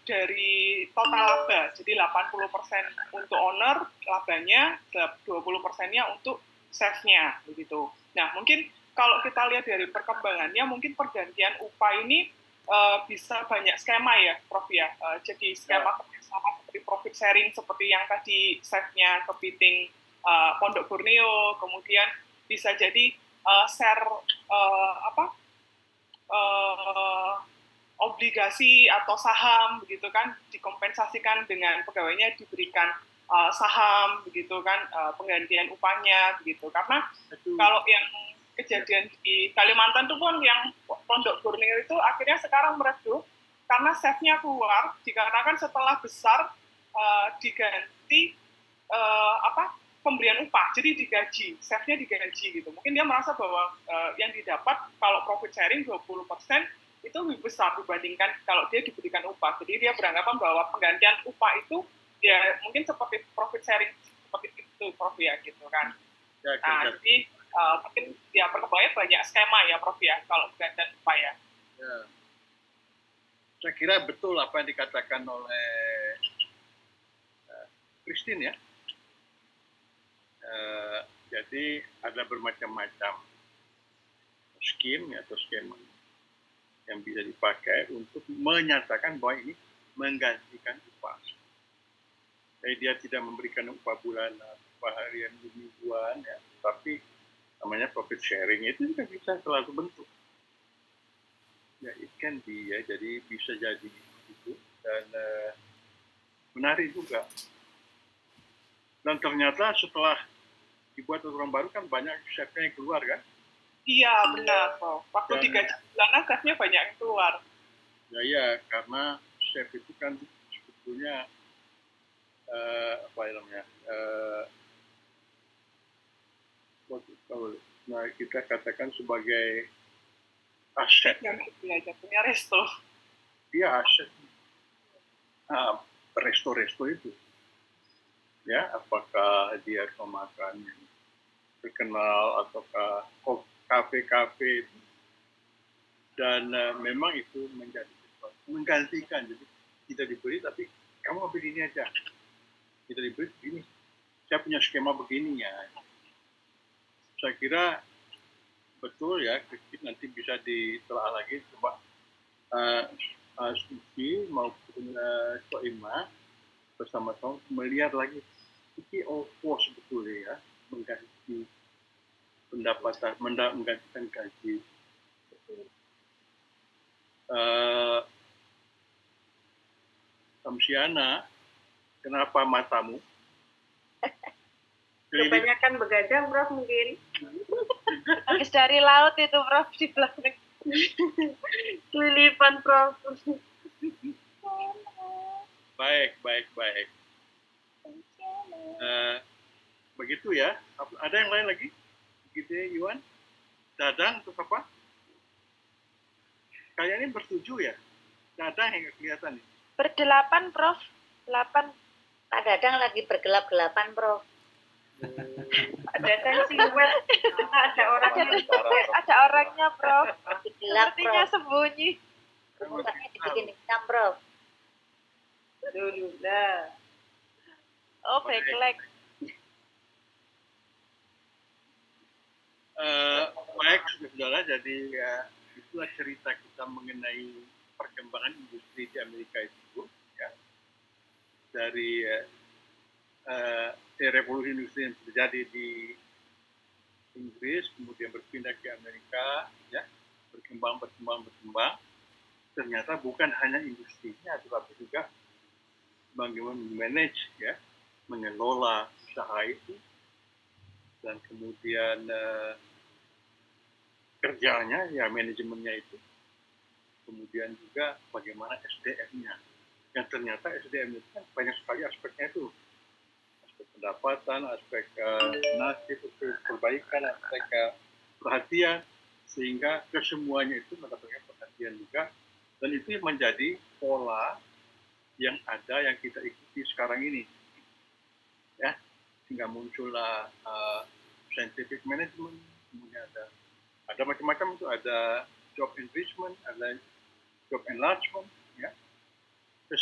B: dari total laba. Jadi 80% untuk owner labanya, 20%-nya untuk chefnya, begitu. Nah, mungkin kalau kita lihat dari perkembangannya, mungkin pergantian upah ini bisa banyak skema ya, Prof ya. Jadi skema kerjasama seperti profit sharing seperti yang tadi chefnya kepiting Pondok Borneo, kemudian bisa jadi share obligasi atau saham begitu kan, dikompensasikan dengan pegawainya diberikan saham begitu kan, penggantian upahnya begitu. Karena kalau yang kejadian di Kalimantan itu pun yang Pondok Borneo itu akhirnya sekarang meredup karena chefnya keluar, dikarenakan setelah besar diganti pemberian upah, jadi digaji, chefnya digaji gitu. Mungkin dia merasa bahwa yang didapat kalau profit sharing 20% itu lebih besar dibandingkan kalau dia diberikan upah. Jadi dia beranggapan bahwa penggantian upah itu ya mungkin seperti profit sharing seperti itu, Prof ya, gitu kan. Jadi mungkin ya perkembangannya banyak skema ya, Prof ya, kalau penggantian upah ya.
A: Saya kira betul apa yang dikatakan oleh Christine ya. Jadi ada bermacam-macam skema atau skema yang bisa dipakai untuk menyatakan bahwa ini menggantikan upah. Jadi dia tidak memberikan upah bulanan, upah harian, mingguan, ya, tapi namanya profit sharing itu juga bisa selalu bentuk. Ya, it can be ya, jadi bisa jadi itu dan menarik juga. Dan ternyata setelah dibuat aturan baru kan banyak chefnya yang keluar kan?
B: Iya benar, Prof. Waktu digaji bulanan chefnya banyak yang keluar.
A: Ya, karena chef itu kan sebetulnya kita katakan sebagai aset.
B: Yang punya resto.
A: Dia aset. Resto-resto itu. Ya, apakah dia pemakan yang terkenal ataukah kafe-kafe itu. Dan memang itu menjadi sesuatu menggantikan, jadi tidak diberi tapi kamu ambil ini aja, tidak diberi begini, saya punya skema begini ya. Saya kira betul ya, nanti bisa ditelaah lagi, coba Suci maupun Soima bersama-sama melihat lagi ini sebetulnya ya, mengganti pendapatan, menggantikan gaji. Samsiana, kenapa matamu?
F: Kebanyakan begadang, Prof, mungkin.
C: Habis dari laut itu, Prof, di belakang.
F: Kelilipan, Prof.
A: Baik. Begitu ya. Ada yang lain lagi? Gitu ya, Iwan? Dadang atau apa? Kayaknya bertujuh ya. Dadang yang kelihatan nih.
C: Berdelapan, Prof. 8.
D: Pak Dadang lagi bergelap-gelapan, Prof.
F: Ada siluet. Ada orangnya.
C: Ada orangnya, Prof.
D: Gelap,
C: Sepertinya
D: Prof.
C: sembunyi.
D: Mukanya dibikin hitam, Prof.
F: Dulu lah.
C: Oh, backlog.
A: Baik, saudara. Jadi itulah cerita kita mengenai perkembangan industri di Amerika itu, ya. Dari revolusi industri yang terjadi di Inggris, kemudian berpindah ke Amerika, ya, berkembang. Ternyata bukan hanya industrinya, tetapi juga bagaimana manage, ya, mengelola usaha itu, dan kemudian kerjanya, ya, manajemennya itu, kemudian juga bagaimana SDM-nya. Yang ternyata SDM itu kan banyak sekali aspeknya itu. Aspek pendapatan, aspek nasib, aspek perbaikan, aspek perhatian, sehingga kesemuanya itu mendapatkan perhatian juga. Dan itu menjadi pola yang ada, yang kita ikuti sekarang ini. Ya, sehingga muncullah scientific management, kemudian ada macam-macam itu, ada job enrichment, ada job enlargement, ya.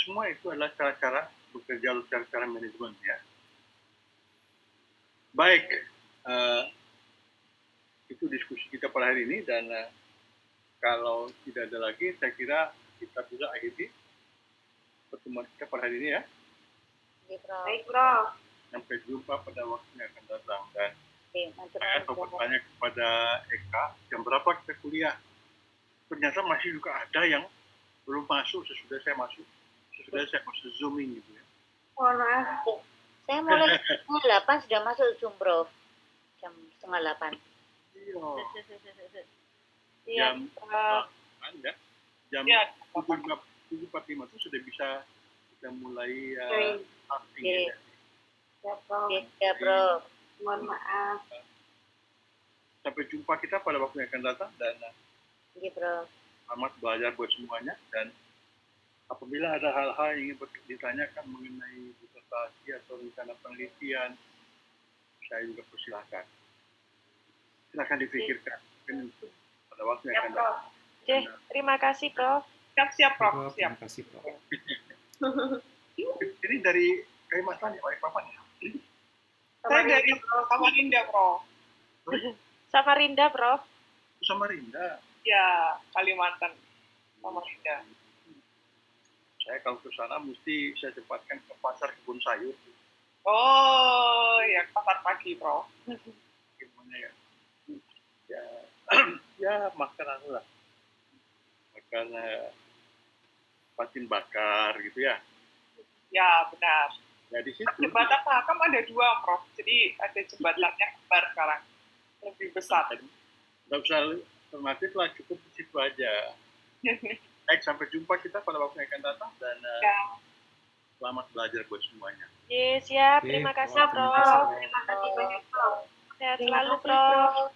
A: Semua itu adalah cara-cara bekerja, cara-cara manajemen, ya. Baik, itu diskusi kita pada hari ini, dan kalau tidak ada lagi, saya kira kita bisa akhiri pertemuan kita pada hari ini, ya.
F: Baik, Prof.
A: Sampai jumpa pada waktu yang akan datang. Dan
D: Mantap.
A: atau bertanya kepada Eka, jam berapa kita kuliah? Ternyata masih juga ada yang belum masuk sesudah saya masuk zooming gitu, ya.
F: Mohon maaf.
D: Saya mulai jam 8 sudah masuk Zoom, Prof. Jam setengah 8.
C: Iya,
A: Jam
C: Prof.
A: Anda jam
B: Ya,
A: 7.45 itu sudah bisa kita mulai starting,
D: Oke.
A: ya.
F: Ya, Prof.
D: Ya, Prof.
F: Mohon maaf.
A: Sampai jumpa kita pada waktu yang akan datang, dan
D: Iya, Prof.
A: selamat belajar buat semuanya. Dan apabila ada hal-hal yang ingin ditanyakan mengenai disertasi atau rencana penelitian, saya juga persilahkan. Silakan dipikirkan. Mungkin pada waktu yang akan datang.
C: Oke, terima kasih, Prof.
B: siap, Prof.
E: Prof,
B: Siap.
E: terima kasih, Prof.
A: Ini dari Kalimantan ya, Balikpapan ya?
B: Saya dari Samarinda, Prof.
C: Samarinda, Prof.
A: Samarinda.
B: Ya, Kalimantan. Samarinda.
A: Saya kalau ke sana mesti saya sempatkan ke pasar kebun sayur.
B: Oh, ya pasar pagi, Prof.
A: Gimana ya? Ya makan lah. Makan patin bakar gitu ya.
B: Ya, benar.
A: Ya di situ.
B: Jembatan Mahakam ada 2, Prof. Jadi ada jembatannya kembar sekarang. Lebih besar.
A: Nggak usah alternatif lah, cukup di situ aja. Baik, sampai jumpa kita pada waktu yang akan datang, dan
B: Ya.
A: selamat belajar buat semuanya.
C: Ye, siap.
E: Oke,
C: Terima kasih,
E: Prof. Terima kasih,
C: Prof.
E: Prof.
F: Terima kasih banyak, Prof.
C: Sehat
F: Terima
C: selalu,
F: kasih,
C: Prof.
F: Prof.